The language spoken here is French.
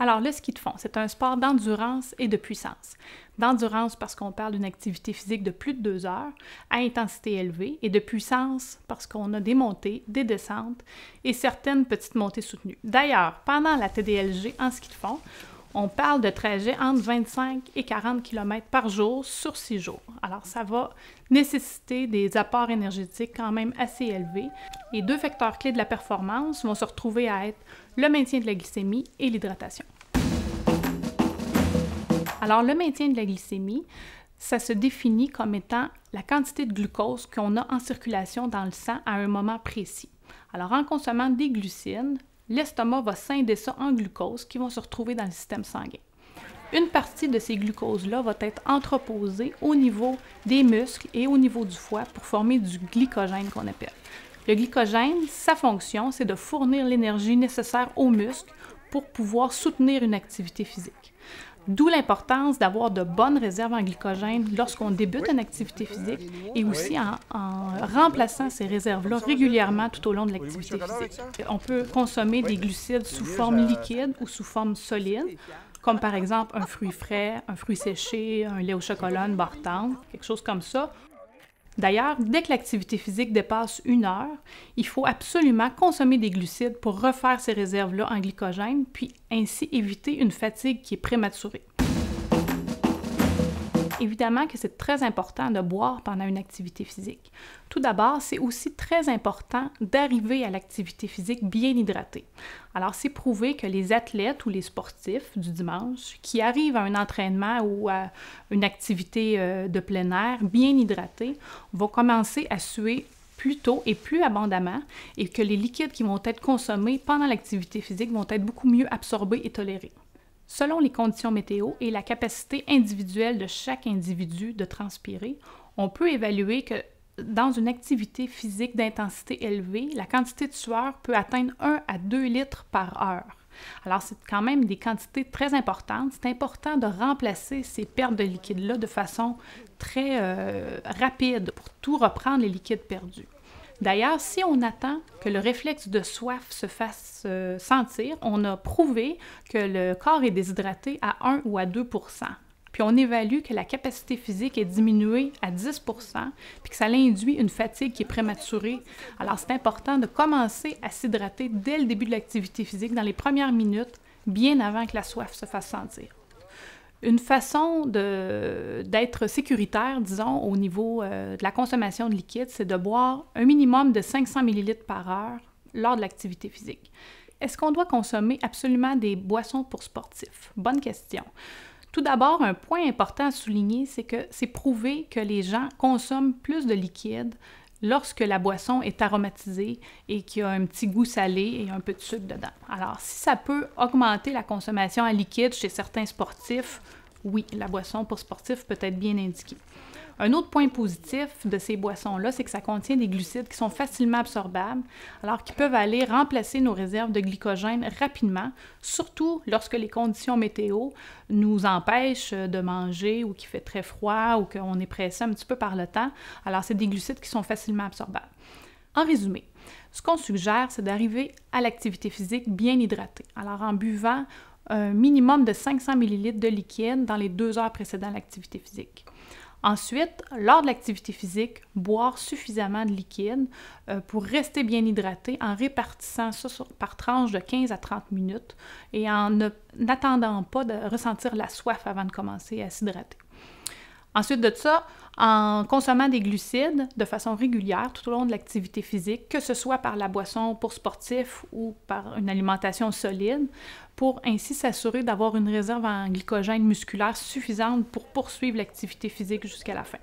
Alors, le ski de fond, c'est un sport d'endurance et de puissance. D'endurance parce qu'on parle d'une activité physique de plus de 2 heures à intensité élevée et de puissance parce qu'on a des montées, des descentes et certaines petites montées soutenues. D'ailleurs, pendant la TDLG en ski de fond, on parle de trajets entre 25 et 40 km par jour sur 6 jours. Alors, ça va nécessiter des apports énergétiques quand même assez élevés. Et 2 facteurs clés de la performance vont se retrouver à être le maintien de la glycémie et l'hydratation. Alors, le maintien de la glycémie, ça se définit comme étant la quantité de glucose qu'on a en circulation dans le sang à un moment précis. Alors, en consommant des glucides, l'estomac va scinder ça en glucose qui vont se retrouver dans le système sanguin. Une partie de ces glucoses-là va être entreposée au niveau des muscles et au niveau du foie pour former du glycogène qu'on appelle. Le glycogène, sa fonction, c'est de fournir l'énergie nécessaire aux muscles pour pouvoir soutenir une activité physique. D'où l'importance d'avoir de bonnes réserves en glycogène lorsqu'on débute une activité physique et aussi en remplaçant ces réserves-là régulièrement tout au long de l'activité physique. On peut consommer des glucides sous forme liquide ou sous forme solide, comme par exemple un fruit frais, un fruit séché, un lait au chocolat, une barre tendre, quelque chose comme ça. D'ailleurs, dès que l'activité physique dépasse 1 heure, il faut absolument consommer des glucides pour refaire ces réserves-là en glycogène, puis ainsi éviter une fatigue qui est prématurée. Évidemment que c'est très important de boire pendant une activité physique. Tout d'abord, c'est aussi très important d'arriver à l'activité physique bien hydraté. Alors, c'est prouvé que les athlètes ou les sportifs du dimanche qui arrivent à un entraînement ou à une activité de plein air bien hydratés vont commencer à suer plus tôt et plus abondamment et que les liquides qui vont être consommés pendant l'activité physique vont être beaucoup mieux absorbés et tolérés. Selon les conditions météo et la capacité individuelle de chaque individu de transpirer, on peut évaluer que dans une activité physique d'intensité élevée, la quantité de sueur peut atteindre 1 à 2 litres par heure. Alors, c'est quand même des quantités très importantes. C'est important de remplacer ces pertes de liquide-là de façon très rapide pour tout reprendre les liquides perdus. D'ailleurs, si on attend que le réflexe de soif se fasse sentir, on a prouvé que le corps est déshydraté à 1 ou à 2 %. Puis on évalue que la capacité physique est diminuée à 10 %, puis que ça induit une fatigue qui est prématurée. Alors, c'est important de commencer à s'hydrater dès le début de l'activité physique, dans les premières minutes, bien avant que la soif se fasse sentir. Une façon d'être sécuritaire, disons, au niveau de la consommation de liquide, c'est de boire un minimum de 500 ml par heure lors de l'activité physique. Est-ce qu'on doit consommer absolument des boissons pour sportifs? Bonne question. Tout d'abord, un point important à souligner, c'est que c'est prouvé que les gens consomment plus de liquide lorsque la boisson est aromatisée et qu'il y a un petit goût salé et un peu de sucre dedans. Alors, si ça peut augmenter la consommation en liquide chez certains sportifs, oui, la boisson pour sportifs peut être bien indiquée. Un autre point positif de ces boissons-là, c'est que ça contient des glucides qui sont facilement absorbables, alors qu'ils peuvent aller remplacer nos réserves de glycogène rapidement, surtout lorsque les conditions météo nous empêchent de manger ou qu'il fait très froid ou qu'on est pressé un petit peu par le temps. Alors, c'est des glucides qui sont facilement absorbables. En résumé, ce qu'on suggère, c'est d'arriver à l'activité physique bien hydratée. Alors, en buvant un minimum de 500 ml de liquide dans les 2 heures précédant l'activité physique. Ensuite, lors de l'activité physique, boire suffisamment de liquide pour rester bien hydraté en répartissant ça par tranche de 15 à 30 minutes et en n'attendant pas de ressentir la soif avant de commencer à s'hydrater. Ensuite de ça, en consommant des glucides de façon régulière tout au long de l'activité physique, que ce soit par la boisson pour sportifs ou par une alimentation solide, pour ainsi s'assurer d'avoir une réserve en glycogène musculaire suffisante pour poursuivre l'activité physique jusqu'à la fin.